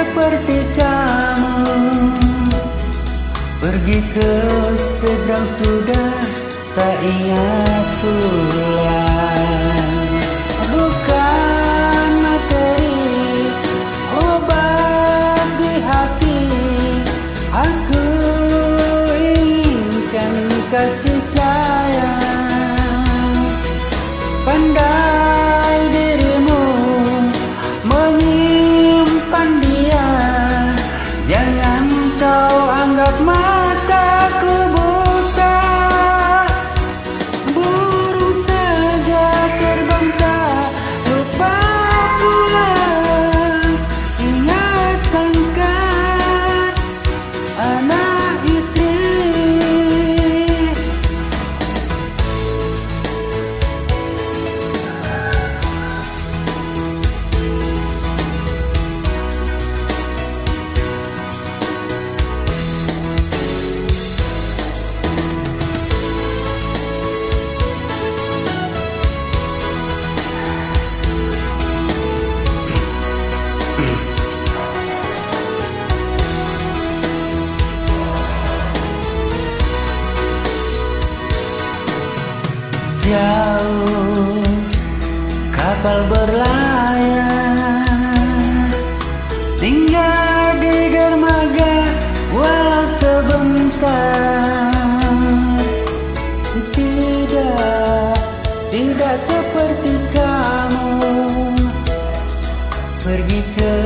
seperti kamu. Pergi ke seberang sudah tak ingat pulang. Bukan materi obat di hati, aku inginkan kasih sayang. Pandai dirimu menyimpan dia, jangan kau anggap mataku buta. Burung saja terbang tak lupa pulang. Ingat sangka anak istri. Jauh kapal berlayar, singgah di dermaga walau sebentar. Tidak seperti kamu pergi ke